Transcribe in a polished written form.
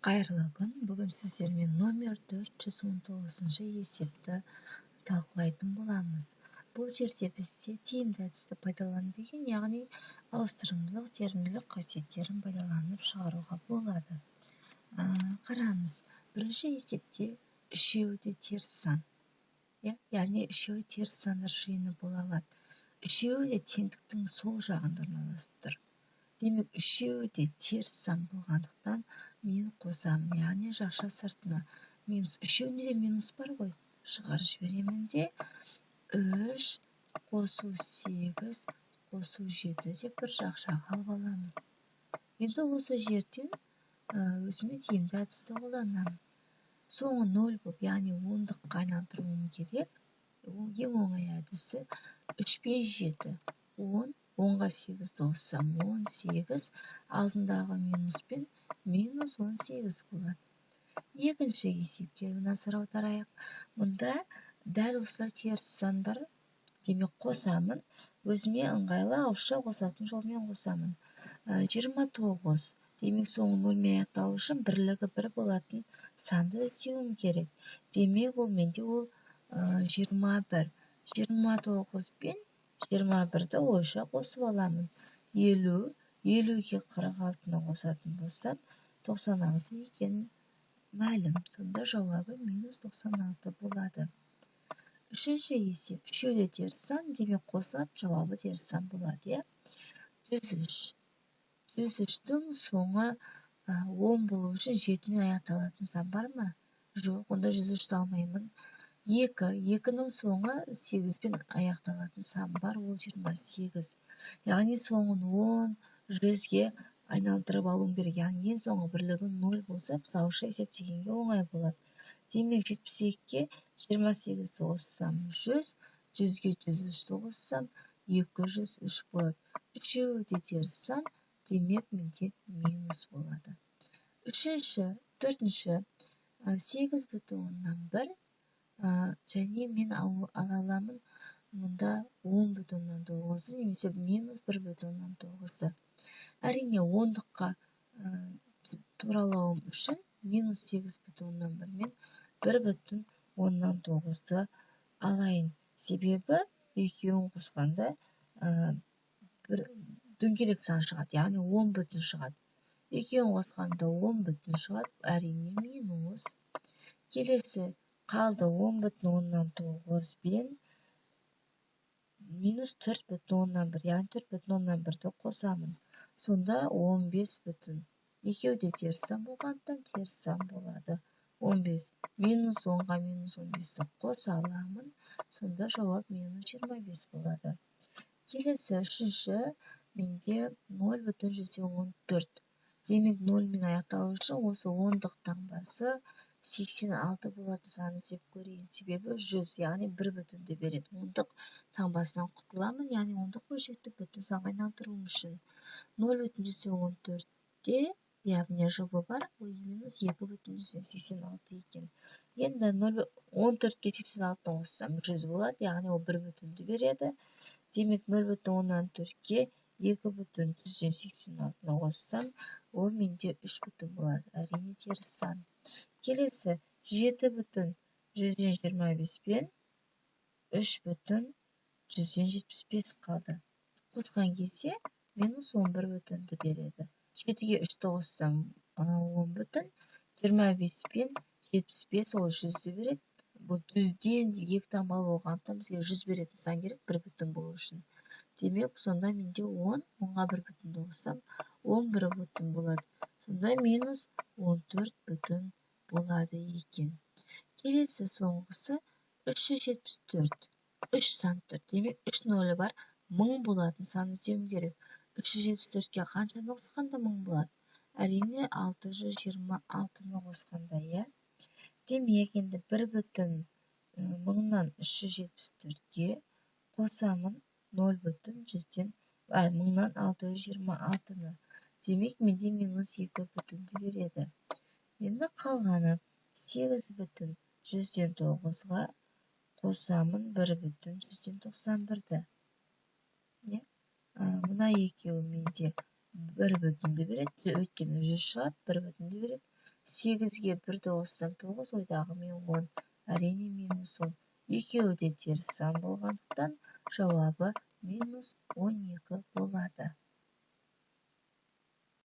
Қайырлы күн. Бүгін сіздермен номер 419 есепті талқылайтын боламыз. Бұл жерде бізде тиімді әдісті пайдалану деген, яғни ауыстырымдылық, терімділік қасиеттерін пайдаланып шығаруға болады. Қараңыз, бірінші есепте үшеуі де теріс сан. Яғни үшеуі теріс сандар жиыны бола алады. Үшеуі де теңдіктің сол жағында орналасып тұр. Демек, үшеуі де теріс сан болғандықтан мен қосамын, яғни жақша сыртына минус. Үшеуінде де минус бар ғой, шығарып жіберемін де 3 қосу 8 қосу 7 деп бір жақшаға алып аламын. Енді осы жерден өзіме тиімді әдісті қолданамын. Соңы 0 болып, яғни ондыққа айналдыруым керек. Ең оңай әдісі 3 пен 7 10. 10-ға 8-ді қоссам 18, алдындағы минуспен минус 18 болады. Екінші есепке назар аударайық. Мұнда дәл осылай теріс сандар, демек қосамын. Өзіме ыңғайлы ауызша қосатын жолмен қосамын. 29, демек соңы 0-мен аяқталу үшін бірлігі 1 болатын санды іздеуім керек. Демек ол менде ол 21. 29 пен 21-ді ойша қосып аламын. 50, 50-ге 46-ны қосатын болсам, 96 екенін мәлім. Сонда жауабы минус 96 болады. Үшінші есеп, үшеуі де теріс сан, демек қосылады, жауабы теріс сан болады. 103. 103-тің соңы 10 болу үшін 7-мен аяқталатын сан бар ма? Жоқ, онда 103 алмаймын. 2-ның соңы 8-пен аяқталатын сан бар, ол 28. Яғни соңын 10, 100-ге айналдырып алуым керек. Яғни ең соңғы бірлігі 0 болса, біз ауызша есептегенге оңай болады. Демек 72-ге 28-ді қоссам 100, 100-ге 103-ді қоссам 203 болады. Үшеуі де теріс сан, демек менде минус болады. Төртінші 8/1 және мен аламын мұнда 10/9 немесе минус 1/9. Әрине, ондыққа туралауым үшін минус 8/1 мен 1/9-ды алайын. Себебі екеуін қосқанда дөңгелек сан шығады, яғни 10 бүтін шығады. Екеуін қосқанда 10 бүтін шығады, әрине минус. Келесі қалды 10/9 бен минус 4/1, яғни 4/1-ді қосамын. Сонда 15 бүтін. Екеуі де теріс сан болғандықтан теріс сан болады. 15. Минус 10-ға минус 15-ді қоса аламын. Сонда жауап минус 25 болады. Келесі үшінші менде 0,14. Демек 0-мен аяқталу үшін осы ондық таңбасы 86 болады сан іздеп көрейін. Себебі 100, яғни 1 бүтінді береді. Ондық таңбасынан құтыламын, яғни ондық бөлшекті бүтін санға айналдыруым үшін. 0,14-те, яғни жұбы бар, ол минус 2,86 екен. Енді 14-ке 86-ны қоссам 100 болады, яғни ол 1 бүтінді береді. Демек 0,14-ке 2,86-ны қоссам, ол менде 3 бүтін болады. Әрине теріс сан. Келесі 7,125 пен 3,175 қалды. Қосқан кезде минус 11 бүтінді береді. 7-ге 3-ті қоссам 10 бүтін, 25 пен 75 ол 100-ді береді. Бұл 100-ден 2 таңбалы болғандықтан бізге 100 беретін сан керек 1 бүтін болу үшін. Демек, сонда менде 10, 10-ға 1 бүтінді қоссам 11 бүтін болады. Сонда минус 14 бүтін болады екен. Келесі соңғысы 374. 3 сан тұр. Демек 3 нөлі бар, 1000 болатын сан іздеуім керек. 374-ке қаншаны қосқанда 1000 болады? Әрине 626-ны қосқанда, Демек, енді 1 бүтін 1000-нан 374-ге қосамын 0 бүтін 100-ден 1000-нан 626-ны. Демек, менде минус 2 бүтінді береді. Енді қалғаны 8 бүтін 100-ден 9-ға қосамын 1 бүтін 100-ден 91-ді. Мұна екеуі менде 1 бүтінді береді. Өйткені 100 шығады, 1 бүтінді береді. 8-ге 1-ді қоссам 9, ойдағы мен 10. Әрине минус 10. Екеуі де теріс сан болғандықтан жауабы минус 12 болады.